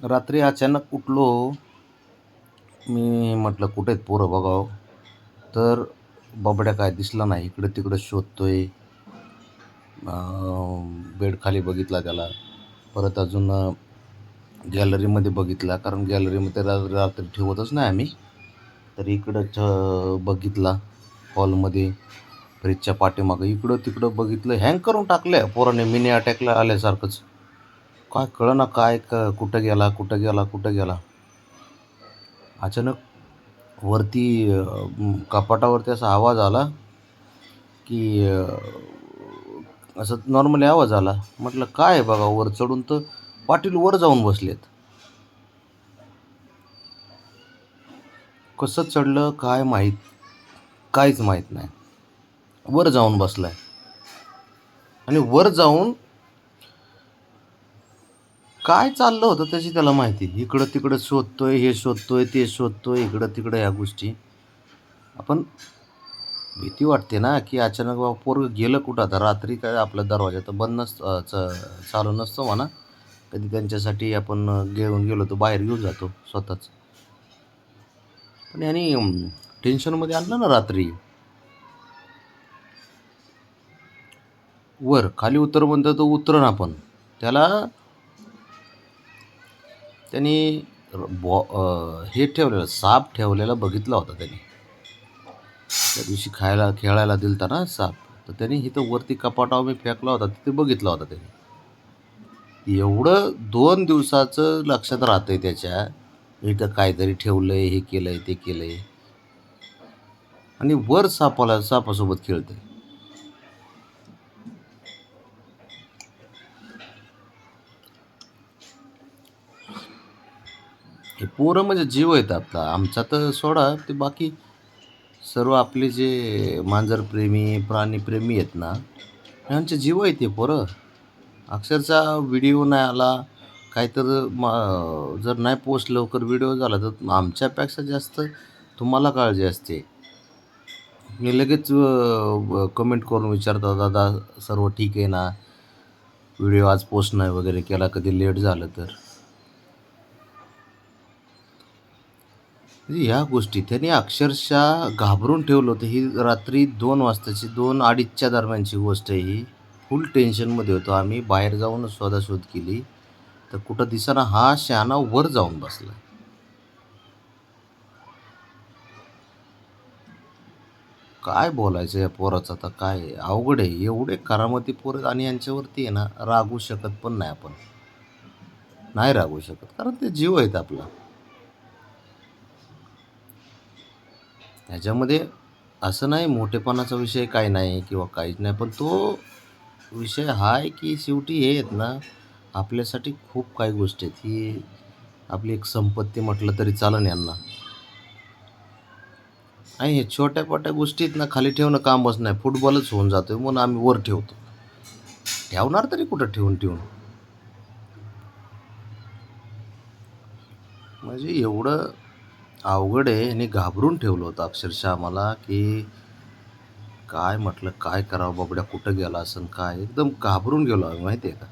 रात्री अचानक उठलो. मी म्हटलं कुठे आहेत पोरं बघावं, तर बबड्या काय दिसला नाही. इकडं तिकडं शोधतोय. बेड खाली बघितला त्याला. परत अजून गॅलरीमध्ये बघितला, कारण गॅलरीमध्ये रात्री ठेवतच नाही आम्ही. तर इकडंच बघितला हॉलमध्ये, फ्रीजच्या पाठीमागं इकडं तिकडं बघितलं. हँग करून टाकलं पोराने, मिनी अटॅकला आल्यासारखंच. काय कळना काय कुठं गेला कुठं गेला कुठं गेला. अचानक वरती कपाटावरती असा आवाज आला की असं नॉर्मली आवाज आला. म्हटलं काय आहे बघा वर चढून, तर पाटील वर जाऊन बसलेत. कसं चढलं काय माहीत, काहीच माहीत नाही. वर जाऊन बसलाय आणि वर जाऊन काय चाललं होतं त्याची त्याला माहिती. इकडं तिकडं शोधतोय, हे शोधतोय, ते शोधतोय, इकडं तिकडं ह्या गोष्टी. आपण भीती वाटते ना की अचानक बाबा पोरं गेलं कुठं. आता रात्री काय आपला दरवाजा तर बंद चालू नसतो म्हणा. कधी त्यांच्यासाठी आपण घेऊन गेलो तर बाहेर घेऊन जातो स्वतःच. पण यांनी टेन्शनमध्ये आणलं ना रात्री. वर खाली उतर म्हणतं तो उतरण. आपण त्याला त्यांनी हे ठेवलेलं, साप ठेवलेला बघितला होता त्यांनी. त्या दिवशी खेळायला दिलता ना साप, तर त्यांनी इथं वरती कपाटावर मी फेकला होता, तिथे बघितला होता त्यांनी. एवढं 2 दिवसाचं लक्षात राहतंय त्याच्या. इथं काहीतरी ठेवलंय, हे केलंय, ते केलंय, आणि वर सापासोबत खेळतंय. हे पोरं म्हणजे जीव आहेत आपला. आमचा तर सोडा, ते बाकी सर्व आपले जे मांजरप्रेमी प्राणीप्रेमी आहेत ना, ह्यांचे जीव आहेत ते पोरं. अक्षरशः व्हिडिओ नाही आला काय तर जर नाही पोस्ट लवकर व्हिडिओ झाला तर आमच्यापेक्षा जास्त तुम्हाला काळजी असते. मी लगेच कमेंट करून विचारतो, दादा सर्व ठीक आहे ना, व्हिडिओ आज पोस्ट नाही वगैरे केला, कधी लेट झालं तर. म्हणजे ह्या गोष्टी त्याने अक्षरशः घाबरून ठेवलं होतं. ही रात्री 2 वाजताची, 2-2:30च्या दरम्यानची गोष्ट आहे ही. फुल टेन्शनमध्ये होतो आम्ही. बाहेर जाऊन शोधाशोध केली तर कुठं दिसेना. हा शहाणा वर जाऊन बसला. काय बोलायचं या पोराचं आता, काय अवघड आहे. एवढे करामती पोरं, आणि यांच्यावरती आहे ना रागू शकत पण नाही आपण. नाही रागू शकत, कारण ते जीव आहेत आपला. ह्याच्यामध्ये असं नाही मोठेपणाचा विषय काही नाही किंवा काहीच नाही, पण तो विषय हा आहे की शेवटी हे आहेत ना, आपल्यासाठी खूप काही गोष्टी आहेत. ही आपली एक संपत्ती म्हटलं तरी चालेल यांना. आणि हे छोट्या गोष्टीत ना खाली ठेवणं कामच नाही. फुटबॉलच होऊन जातोय म्हणून आम्ही वर ठेवतो. ठेवणार तरी कुठं ठेवून. म्हणजे एवढं अवघड आहे. आणि घाबरून ठेवलं होतं अक्षरशः आम्हाला की काय म्हटलं काय करावं, बाबड्या कुठं गेला असं, काय एकदम घाबरून गेलो आम्ही. माहिती आहे का,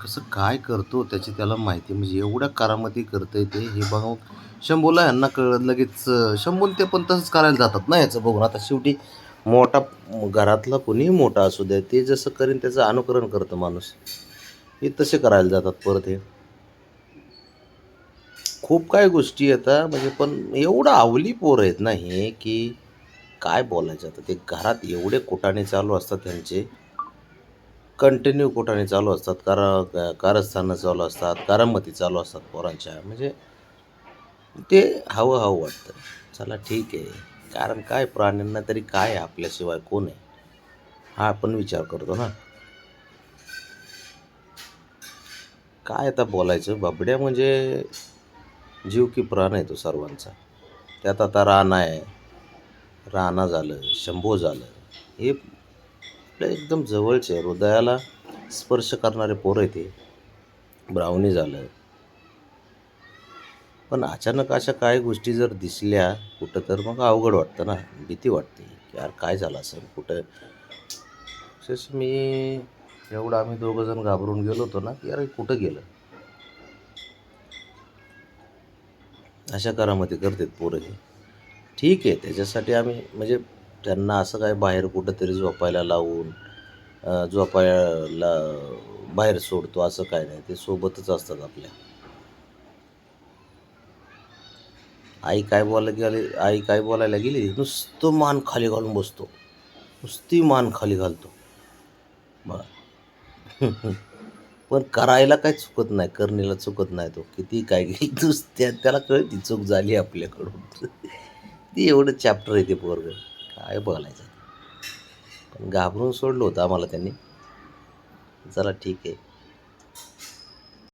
कसं काय करतो त्याची त्याला माहिती. म्हणजे एवढ्या करामती करतंय ते. हे बघून शंभूला यांना कळलं लगेच. शंभून ते पण तसंच करायला जातात ना याचं बघून. आता शेवटी मोठा घरातला कोणीही मोठा असू द्या, ते जसं करीन त्याचं अनुकरण करतं माणूस. हे तसे करायला जातात परत. हे खूप काही गोष्टी येतात म्हणजे, पण एवढं अवली पोरं आहेत ना हे की काय बोलायचं. आता ते घरात एवढे कुटाणे चालू असतात त्यांचे, कंटिन्यू कुटाणे चालू असतात, कारस्थानं चालू असतात, करामती चालू असतात पोरांच्या. म्हणजे ते हवं वाटतं. चला ठीक आहे, कारण काय प्राण्यांना तरी काय आहे, आपल्याशिवाय कोण आहे हा आपण विचार करतो ना. काय आता बोलायचं. बाबड्या म्हणजे जीव की प्राण आहे तो सर्वांचा. त्यात आता राणा आहे, राणा झालं, शंभू झालं, हे आपल्या एकदम जवळचे हृदयाला स्पर्श करणारे पोरं आहे ते. ब्राउनी झालं. पण अचानक अशा काही गोष्टी जर दिसल्या कुठं, तर मग अवघड वाटतं ना, भीती वाटते की यार काय झालं असेल कुठं. विशेष मी एवढं आम्ही दोघंजण घाबरून गेलो होतो ना की यार कुठं गेलं. अशा करामती करतात पोरं हे. ठीक आहे, त्याच्यासाठी आम्ही म्हणजे त्यांना असं काय बाहेर कुठंतरी झोपायला लावून झोपायला बाहेर सोडतो असं काय नाही. ते सोबतच असतात आपल्या. आई काय बोलायला गेली, नुसतं मान खाली घालून बसतो. नुसती मान खाली घालतो. बरं. पण करायला काही चुकत नाही, करणीला चुकत नाही तो. किती काय त्याला कळती चूक झाली आपल्याकडून. ती एवढं चॅप्टर आहे ते पोरगं. काय बोलायचं. पण घाबरून सोडलं होतं आम्हाला त्यांनी. चला ठीक आहे.